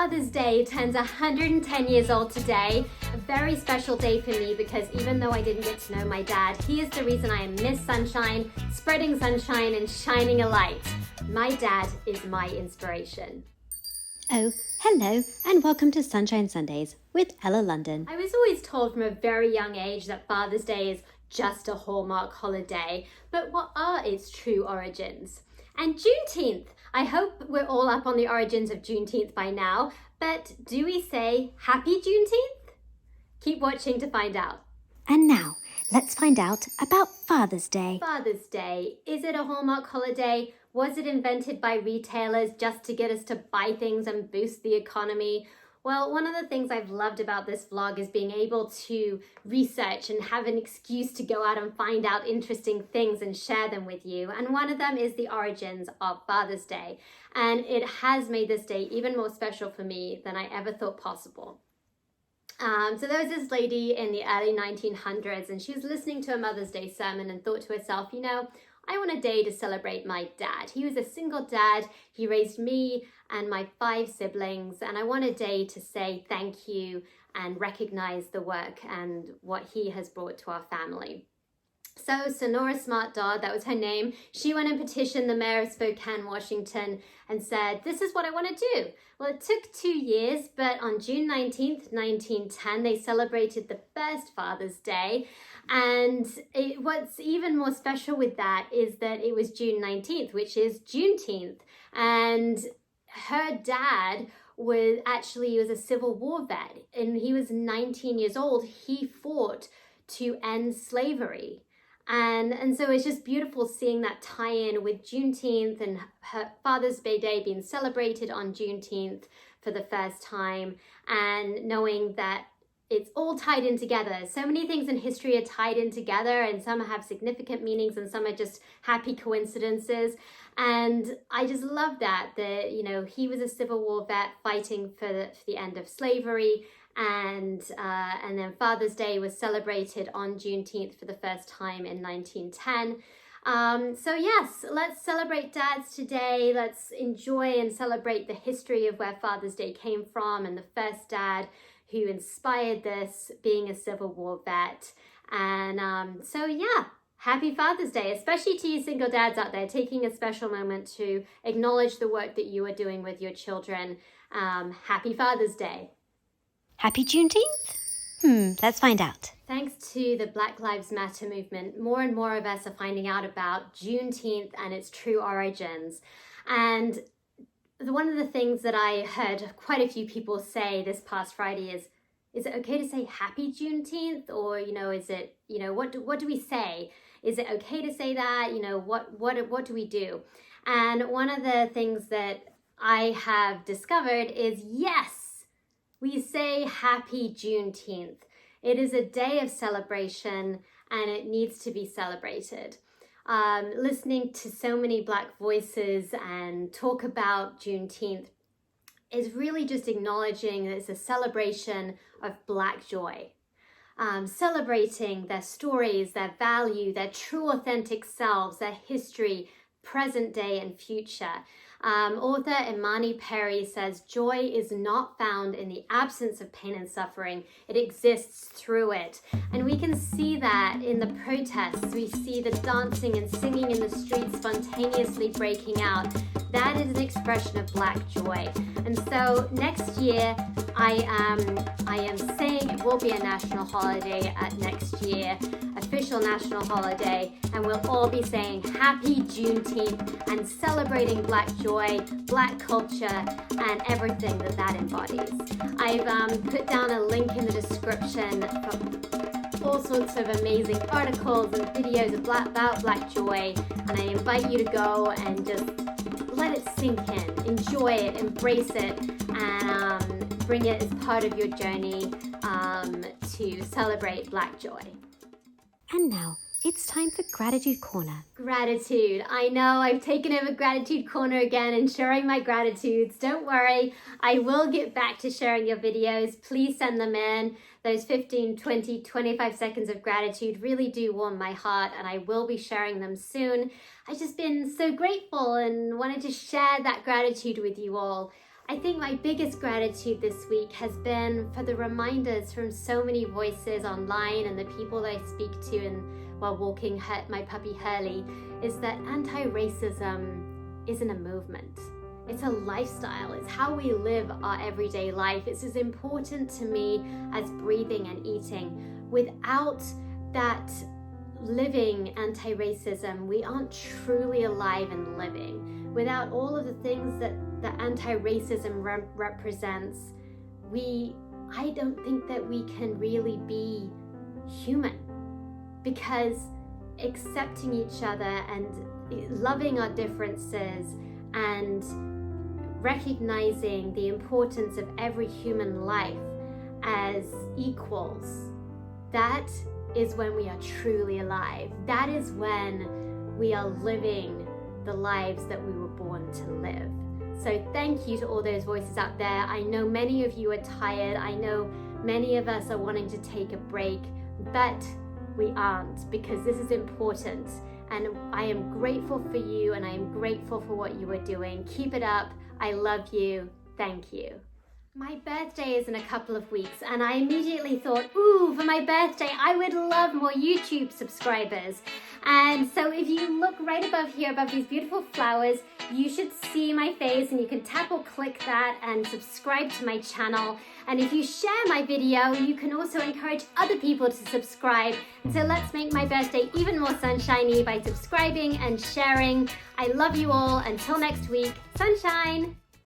Father's Day turns 110 years old today. A very special day for me because even though I didn't get to know my dad, he is the reason I am Miss Sunshine, spreading sunshine and shining a light. My dad is my inspiration. Oh, hello and welcome to Sunshine Sundays with Ella London. I was always told from a very young age that Father's Day is just a Hallmark holiday, but what are its true origins? And Juneteenth. I hope we're all up on the origins of Juneteenth by now, but do we say Happy Juneteenth? Keep watching to find out. And now, let's find out about Father's Day. Father's Day. Is it a Hallmark holiday? Was it invented by retailers just to get us to buy things and boost the economy? Well, one of the things I've loved about this vlog is being able to research and have an excuse to go out and find out interesting things and share them with you. And one of them is the origins of Father's Day. And it has made this day even more special for me than I ever thought possible. So there was this lady in the early 1900s and she was listening to a Mother's Day sermon and thought to herself, you know, I want a day to celebrate my dad. He was a single dad. He raised me and my 5 siblings, and I want a day to say thank you and recognize the work and what he has brought to our family. So Sonora Smart Dodd, that was her name, she went and petitioned the mayor of Spokane, Washington, and said, this is what I want to do. Well, it took 2 years, but on June 19th, 1910, they celebrated the first Father's Day. And what's even more special with that is that it was June 19th, which is Juneteenth. And her dad was a Civil War vet, and he was 19 years old. He fought to end slavery. And so it's just beautiful seeing that tie in with Juneteenth and her Father's Day being celebrated on Juneteenth for the first time, and knowing that it's all tied in together. So many things in history are tied in together, and some have significant meanings and some are just happy coincidences. And I just love that, you know, he was a Civil War vet fighting for the end of slavery. And then Father's Day was celebrated on Juneteenth for the first time in 1910. So yes, let's celebrate dads today. Let's enjoy and celebrate the history of where Father's Day came from and the first dad who inspired this being a Civil War vet. And so yeah, happy Father's Day, especially to you single dads out there, taking a special moment to acknowledge the work that you are doing with your children. Happy Father's Day. Happy Juneteenth? Let's find out. Thanks to the Black Lives Matter movement, more and more of us are finding out about Juneteenth and its true origins. And one of the things that I heard quite a few people say this past Friday is it okay to say Happy Juneteenth? Or, you know, is it, you know, what do we say? Is it okay to say that? You know, what do we do? And one of the things that I have discovered is yes, we say Happy Juneteenth. It is a day of celebration and it needs to be celebrated. Listening to so many Black voices and talk about Juneteenth is really just acknowledging that it's a celebration of Black joy. Celebrating their stories, their value, their true authentic selves, their history, present day and future. Author Imani Perry says, joy is not found in the absence of pain and suffering. It exists through it. And we can see that in the protests. We see the dancing and singing in the streets spontaneously breaking out. That is an expression of Black joy. And so next year, I am saying it will be a national holiday next year, official national holiday, and we'll all be saying Happy Juneteenth and celebrating Black joy, Black culture, and everything that embodies. I've put down a link in the description for all sorts of amazing articles and videos about Black joy, and I invite you to go and just let it sink in, enjoy it, embrace it, and bring it as part of your journey to celebrate Black joy. And now, it's time for Gratitude Corner. Gratitude. I know I've taken over Gratitude Corner again and sharing my gratitudes. Don't worry, I will get back to sharing your videos. Please send them in. Those 15, 20, 25 seconds of gratitude really do warm my heart, and I will be sharing them soon. I've just been so grateful and wanted to share that gratitude with you all. I think my biggest gratitude this week has been for the reminders from so many voices online and the people that I speak to while walking my puppy Hurley, is that anti-racism isn't a movement. It's a lifestyle. It's how we live our everyday life. It's as important to me as breathing and eating. Without that living anti-racism, we aren't truly alive and living. Without all of the things that anti-racism represents, I don't think that we can really be human, because accepting each other and loving our differences and recognizing the importance of every human life as equals, that is when we are truly alive. That is when we are living the lives that we were born to live. So thank you to all those voices out there. I know many of you are tired. I know many of us are wanting to take a break, but we aren't, because this is important. And I am grateful for you, and I am grateful for what you are doing. Keep it up. I love you. Thank you. My birthday is in a couple of weeks, and I immediately thought, ooh, for my birthday, I would love more YouTube subscribers. And so if you look right above here, above these beautiful flowers, you should see my face, and you can tap or click that and subscribe to my channel. And if you share my video, you can also encourage other people to subscribe. And so let's make my birthday even more sunshiny by subscribing and sharing. I love you all. Until next week, sunshine.